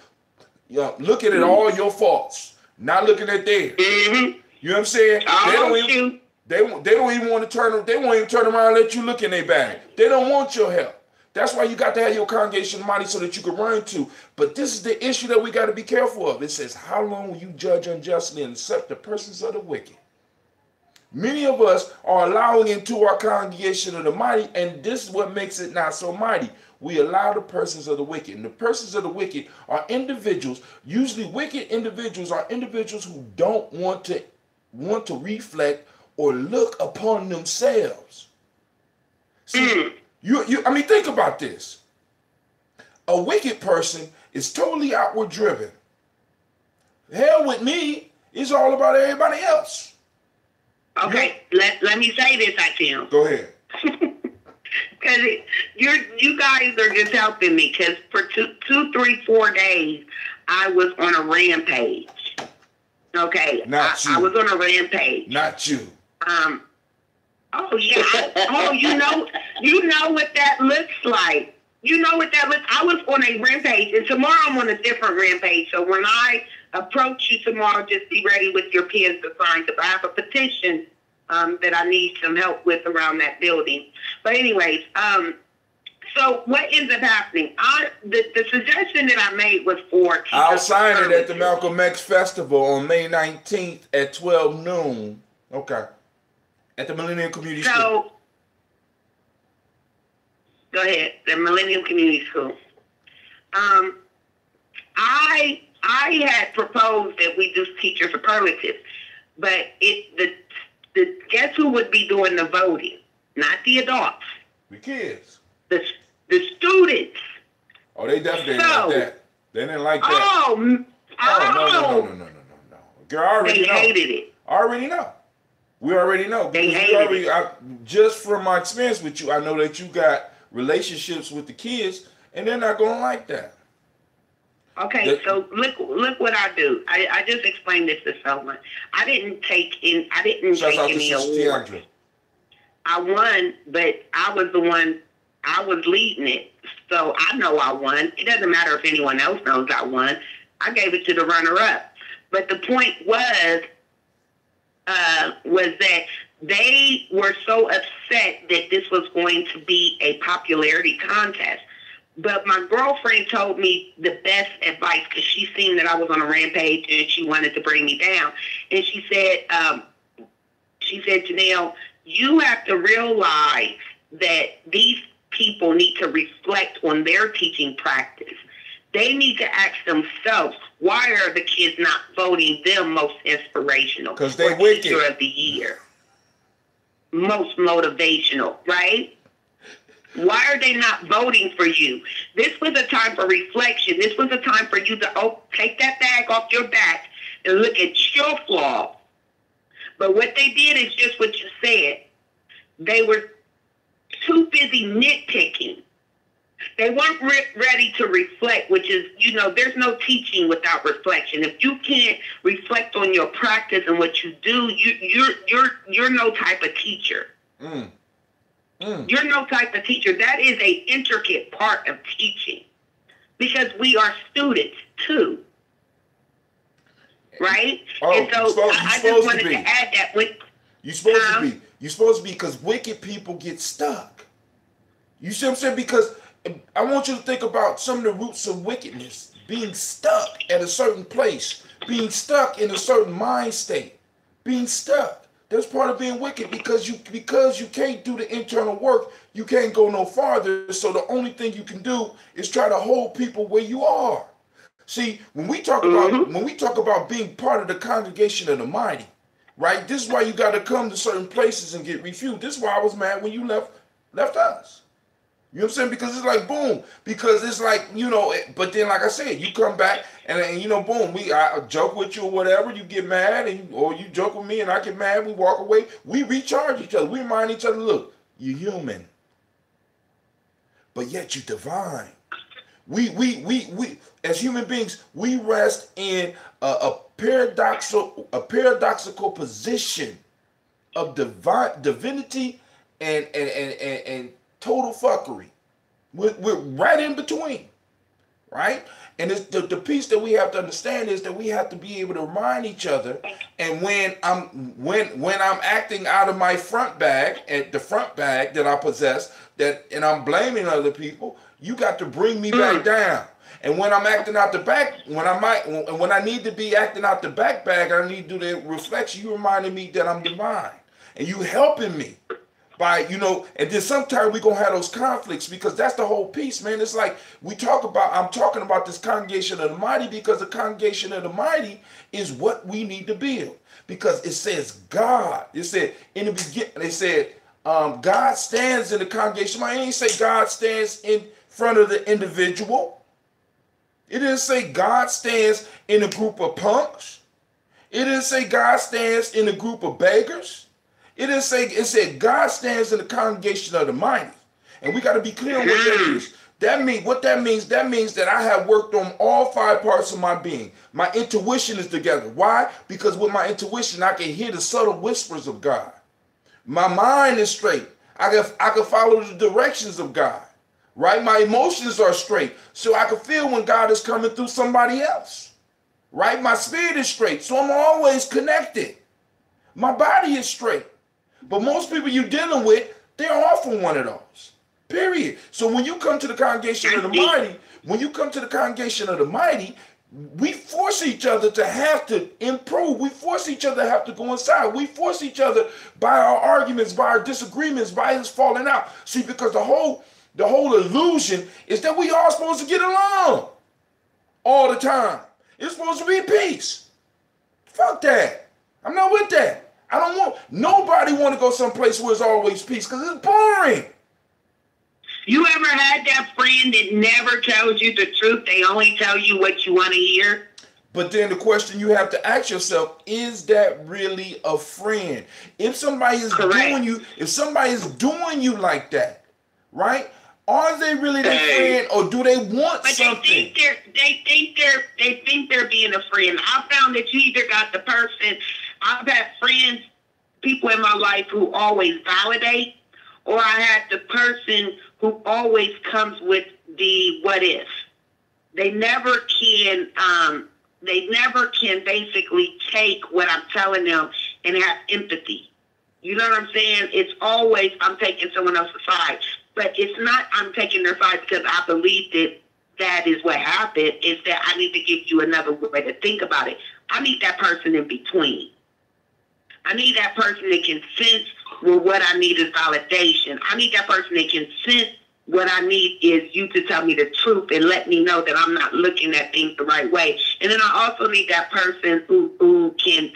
looking at all your faults, not looking at theirs. You know what I'm saying? They don't even want to turn. They won't even turn around and let you look in their bag. They don't want your help. That's why you got to have your congregation of mighty so that you can run to. But this is the issue that we got to be careful of. It says, how long will you judge unjustly and accept the persons of the wicked? Many of us are allowing into our congregation of the mighty, and this is what makes it not so mighty. We allow the persons of the wicked. And the persons of the wicked are individuals. Usually wicked individuals are individuals who don't want to reflect or look upon themselves. See, I mean, think about this. A wicked person is totally outward driven. Hell with me, it's all about everybody else. Okay, let me say this, Tim. Go ahead. Because you guys are just helping me. Because for 2, 3, 4 days, I was on a rampage. Okay, Not you. I was on a rampage. Not you. Oh yeah. You know what that looks like. You know what that looks. I was on a rampage, and tomorrow I'm on a different rampage. So when I approach you tomorrow, just be ready with your pens and signs. I have a petition that I need some help with around that building. But anyways, so what ends up happening? The suggestion that I made was for I'll sign it at the Malcolm X Festival on May 19th at 12 noon. Okay. At the Millennium Community School. Go ahead. The Millennium Community School. I had proposed that we do teacher superlatives, but guess who would be doing the voting? Not the adults. The kids. The students. Oh, they definitely didn't like that. They didn't like that. No. Girl, I already know. They hated it. I already know. We already know. They hated it. Just from my experience with you, I know that you got relationships with the kids, and they're not going to like that. Okay, so look what I do. I just explained this to someone. I didn't take any awards. I won, but I was the one. I was leading it, so I know I won. It doesn't matter if anyone else knows I won. I gave it to the runner-up. But the point was that they were so upset that this was going to be a popularity contest. But my girlfriend told me the best advice because she seen that I was on a rampage and she wanted to bring me down. And she said, Janelle, you have to realize that these people need to reflect on their teaching practice. They need to ask themselves, why are the kids not voting them most inspirational? Because they're wicked. Teacher of the year. Most motivational, right? Why are they not voting for you? This was a time for reflection. This was a time for you to take that bag off your back and look at your flaws. But what they did is just what you said. They were too busy nitpicking. They weren't ready to reflect, which is, there's no teaching without reflection. If you can't reflect on your practice and what you do, you're no type of teacher. You're no type of teacher. That is an intricate part of teaching because we are students too. Right? And so I just wanted to add that. You're supposed to be because wicked people get stuck. You see what I'm saying? Because I want you to think about some of the roots of wickedness. Being stuck at a certain place. Being stuck in a certain mind state. Being stuck. That's part of being wicked because you can't do the internal work. You can't go no farther. So the only thing you can do is try to hold people where you are. See, when we talk about being part of the congregation of the mighty, right? This is why you got to come to certain places and get refueled. This is why I was mad when you left us. You know what I'm saying? Because it's like, boom. Because it's like, you know, but then, like I said, you come back and you know, boom, I joke with you or whatever. You get mad or you joke with me and I get mad. We walk away. We recharge each other. We remind each other, look, you're human, but yet you're divine. We as human beings, we rest in a paradoxical position of divinity and total fuckery. We're right in between, right? And it's the piece that we have to understand is that we have to be able to remind each other. And when I'm acting out of my front bag, at the front bag that I possess, and I'm blaming other people, you got to bring me back down. And when I'm acting out the back, when I need to be acting out the back bag, I need to do the reflection. You reminding me that I'm divine, and you helping me. By, you know, and then sometimes we're going to have those conflicts because that's the whole piece, man. It's like I'm talking about this congregation of the mighty because the congregation of the mighty is what we need to build. Because it says God. It said in the beginning, they said God stands in the congregation. I ain't say God stands in front of the individual. It didn't say God stands in a group of punks. It didn't say God stands in a group of beggars. It said God stands in the congregation of the mighty. And we got to be clear on what that is. That means that I have worked on all 5 parts of my being. My intuition is together. Why? Because with my intuition, I can hear the subtle whispers of God. My mind is straight. I can follow the directions of God. Right? My emotions are straight. So I can feel when God is coming through somebody else. Right? My spirit is straight. So I'm always connected. My body is straight. But most people you're dealing with, they're off on one of those. Period. So when you come to the congregation of the mighty, we force each other to have to improve. We force each other to have to go inside. We force each other by our arguments, by our disagreements, by us falling out. See, because the whole illusion is that we all supposed to get along all the time. It's supposed to be peace. Fuck that. I'm not with that. Nobody want to go someplace where it's always peace because it's boring. You ever had that friend that never tells you the truth? They only tell you what you want to hear? But then the question you have to ask yourself, is that really a friend? If somebody is doing you like that, right? Are they really their friend, or do they want something? They think they're being a friend. I found that you either got the person. I've had friends, people in my life who always validate, or I had the person who always comes with the what if. They never can basically take what I'm telling them and have empathy. You know what I'm saying? It's always I'm taking someone else's side. But it's not I'm taking their side because I believe that is what happened. It's that I need to give you another way to think about it. I need that person in between. I need that person that can sense well, what I need is validation. I need that person that can sense what I need is you to tell me the truth and let me know that I'm not looking at things the right way. And then I also need that person who can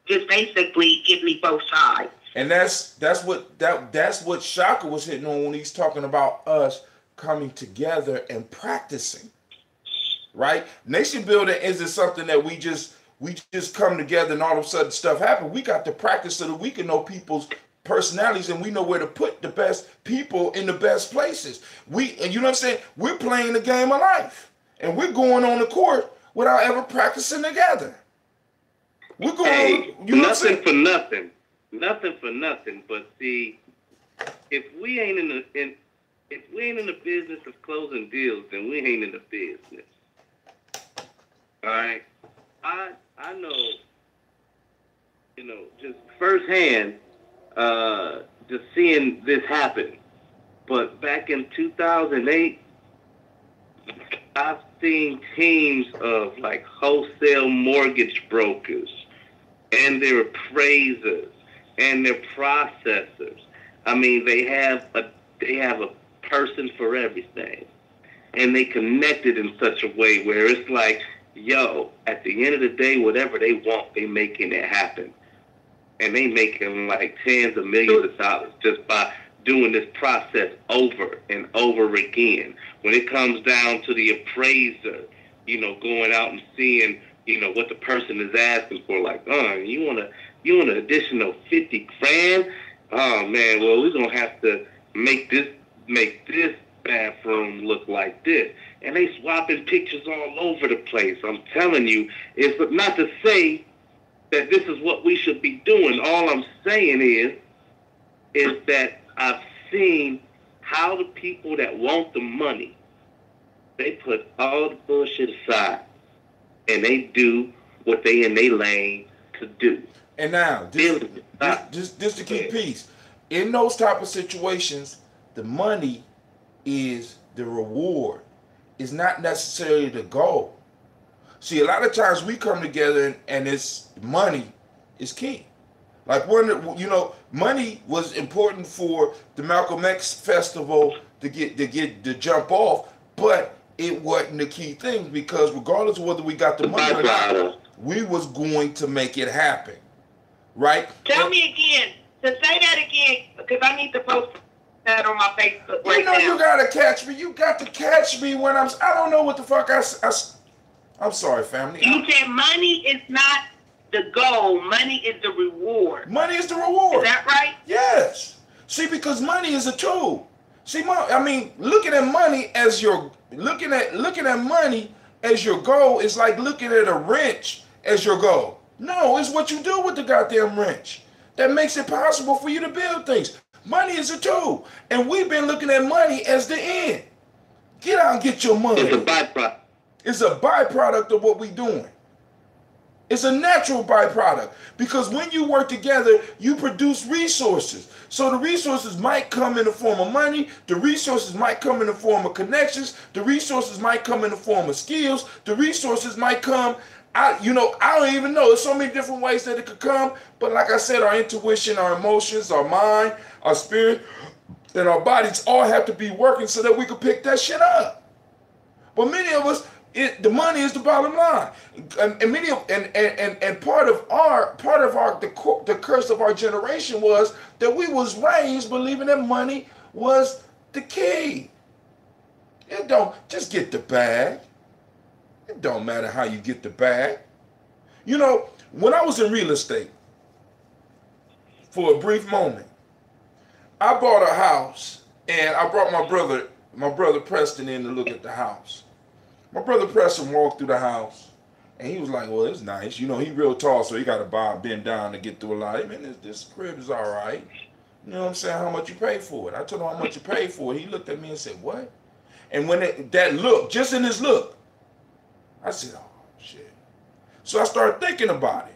just basically give me both sides. And that's what Shaka was hitting on when he's talking about us coming together and practicing. Right? Nation building isn't something that we just come together and all of a sudden stuff happens. We got to practice so that we can know people's personalities and we know where to put the best people in the best places. You know what I'm saying? We're playing the game of life and we're going on the court without ever practicing together. We're going, nothing for nothing. Nothing for nothing. But see, if we ain't in the business of closing deals, then we ain't in the business. All right. I know, just firsthand, just seeing this happen. But back in 2008, I've seen teams of like wholesale mortgage brokers and their appraisers and their processors. I mean, they have a person for everything, and they connected in such a way where it's like, yo, at the end of the day, whatever they want, they making it happen. And they making like tens of millions of dollars just by doing this process over and over again. When it comes down to the appraiser, you know, going out and seeing, you know, what the person is asking for, like, you want an additional 50 grand? Oh man, well, we're gonna have to make this bathroom look like this. And they swapping pictures all over the place. I'm telling you, it's not to say that this is what we should be doing. All I'm saying is that I've seen how the people that want the money, they put all the bullshit aside and they do what they in their lane to do. And now, just the key piece. In those type of situations, the money is the reward. It's not necessarily the goal. See, a lot of times we come together and it's money is key. Like money was important for the Malcolm X festival to jump off, but it wasn't the key thing, because regardless of whether we got the money or not, we was going to make it happen. Right? Tell me again. To say that again, because I need to post that on my Facebook right now. You gotta catch me. You got to catch me when I don't know what the fuck I'm sorry, family. You said money is not the goal. Money is the reward. Money is the reward. Is that right? Yes. See, because money is a tool. See, looking at money as looking at money as your goal is like looking at a wrench as your goal. No, it's what you do with the goddamn wrench that makes it possible for you to build things. Money is a tool, and we've been looking at money as the end. Get out and get your money. It's a byproduct. It's a byproduct of what we're doing. It's a natural byproduct, because when you work together, you produce resources. So the resources might come in the form of money. The resources might come in the form of connections. The resources might come in the form of skills. The resources might come, I don't even know. There's so many different ways that it could come. But like I said, our intuition, our emotions, our mind, our spirit, and our bodies all have to be working so that we can pick that shit up. But many of us, the money is the bottom line, and part of the curse of our generation was that we was raised believing that money was the key. It don't just get the bag. It don't matter how you get the bag. When I was in real estate, for a brief moment, I bought a house and I brought my brother Preston in to look at the house. My brother Preston walked through the house and he was like, well, it's nice. He real tall, so he got to bend down to get through a lot. Hey, man, this crib is all right. You know what I'm saying? How much you pay for it? I told him how much you paid for it. He looked at me and said, what? And when that look, just in his look, I said, oh, shit. So I started thinking about it.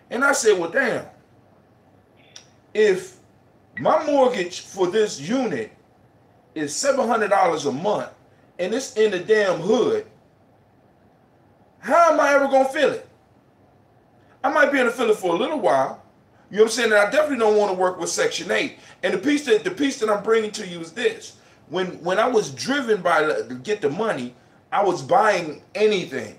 And I said, well, damn. If my mortgage for this unit is $700 a month and it's in the damn hood, how am I ever going to feel it? I might be able to feel it for a little while. You know what I'm saying? And I definitely don't want to work with Section 8. And the piece that I'm bringing to you is this. When I was driven to get the money, I was buying anything.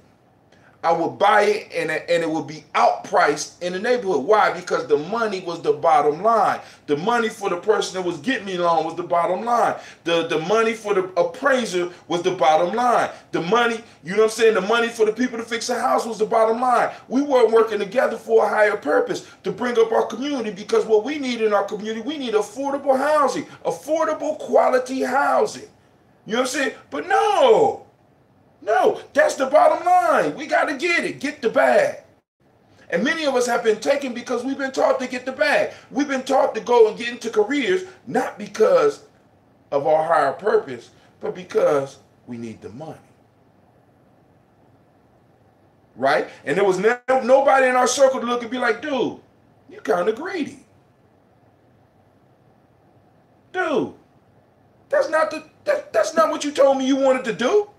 I would buy it and it would be outpriced in the neighborhood. Why? Because the money was the bottom line. The money for the person that was getting me loan was the bottom line. The money for the appraiser was the bottom line. The money, you know what I'm saying? The money for the people to fix the house was the bottom line. We weren't working together for a higher purpose, to bring up our community, because what we need in our community, we need affordable housing, affordable quality housing. You know what I'm saying? But no, that's the bottom line. We got to get the bag. And many of us have been taken because we've been taught to get the bag. We've been taught to go and get into careers, not because of our higher purpose, but because we need the money. Right? And there was nobody in our circle to look and be like, dude, you're kind of greedy. Dude, that's not what you told me you wanted to do.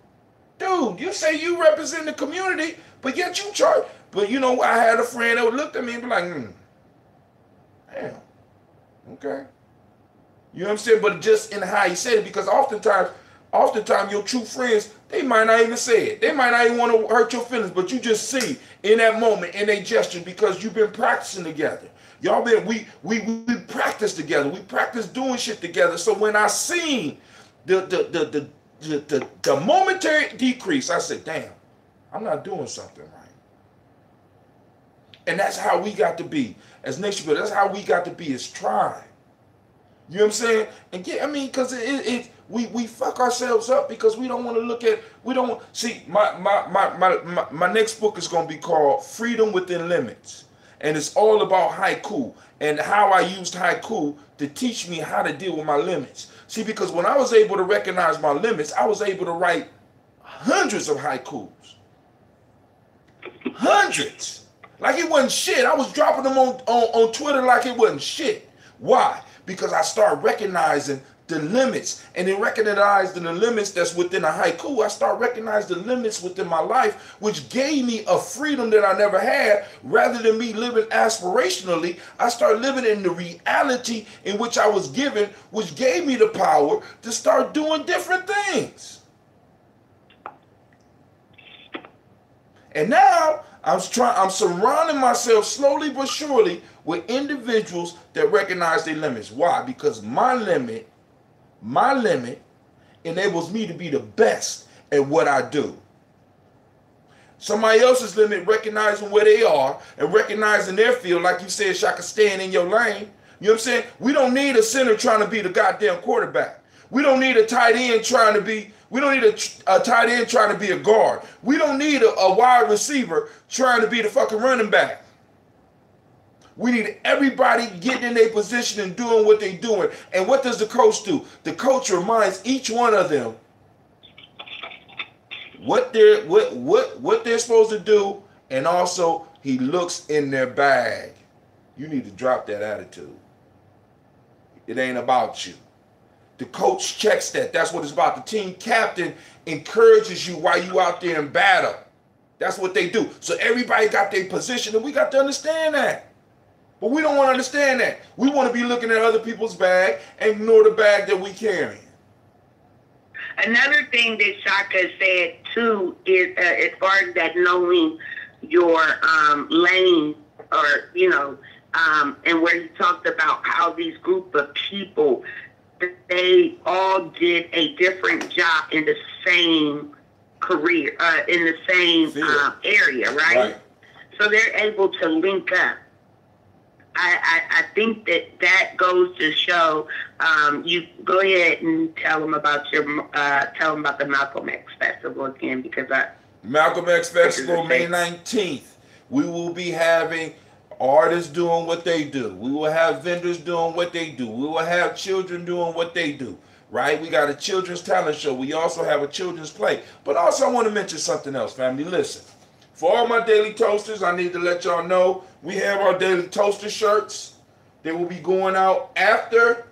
Dude, you say you represent the community, but yet you charge. But I had a friend that would look at me and be like, damn, okay. You know what I'm saying? But just in how he said it, because oftentimes your true friends, They might not even say it. They might not even want to hurt your feelings, but you just see in that moment, in a gesture, because you've been practicing together. Y'all been, we practice together. We practice doing shit together. So when I seen the momentary decrease, I said, damn, I'm not doing something right. And that's how we got to be as nation builders. That's how we got to be as tribe. You know what I'm saying? And yeah, I mean, because we fuck ourselves up because we don't want to look at, we don't see, my next book is going to be called Freedom Within Limits. And it's all about haiku and how I used haiku to teach me how to deal with my limits. See, because when I was able to recognize my limits, I was able to write hundreds of haikus. Hundreds. Like it wasn't shit. I was dropping them on Twitter like it wasn't shit. Why? Because I started recognizing the limits, and in recognizing the limits that's within a haiku, I start recognizing the limits within my life, which gave me a freedom that I never had. Rather than me living aspirationally, I started living in the reality in which I was given, which gave me the power to start doing different things. And now I'm surrounding myself slowly but surely with individuals that recognize their limits. Why? Because my limit enables me to be the best at what I do. Somebody else's limit, recognizing where they are and recognizing their field, like you said, Shaka, staying in your lane. You know what I'm saying? We don't need a center trying to be the goddamn quarterback. We don't need a tight end trying to be, we don't need a tight end trying to be a guard. We don't need a wide receiver trying to be the fucking running back. We need everybody getting in their position and doing what they're doing. And what does the coach do? The coach reminds each one of them what they're supposed to do, and also he looks in their bag. You need to drop that attitude. It ain't about you. The coach checks that. That's what it's about. The team captain encourages you while you out there in battle. That's what they do. So everybody got their position, and we got to understand that. But we don't want to understand that. We want to be looking at other people's bag and ignore the bag that we carry. Another thing that Shaka said, too, is as far as that knowing your lane, or, you know, and where he talked about how these group of people, they all did a different job in the same career, in the same area, right? So they're able to link up. I think that goes to show. You go ahead and tell them about the Malcolm X Festival again, because Malcolm X Festival, May 19th. We will be having artists doing what they do. We will have vendors doing what they do. We will have children doing what they do. Right? We got a children's talent show. We also have a children's play. But also, I want to mention something else, family. Listen. For all my daily toasters, I need to let y'all know we have our daily toaster shirts. They will be going out after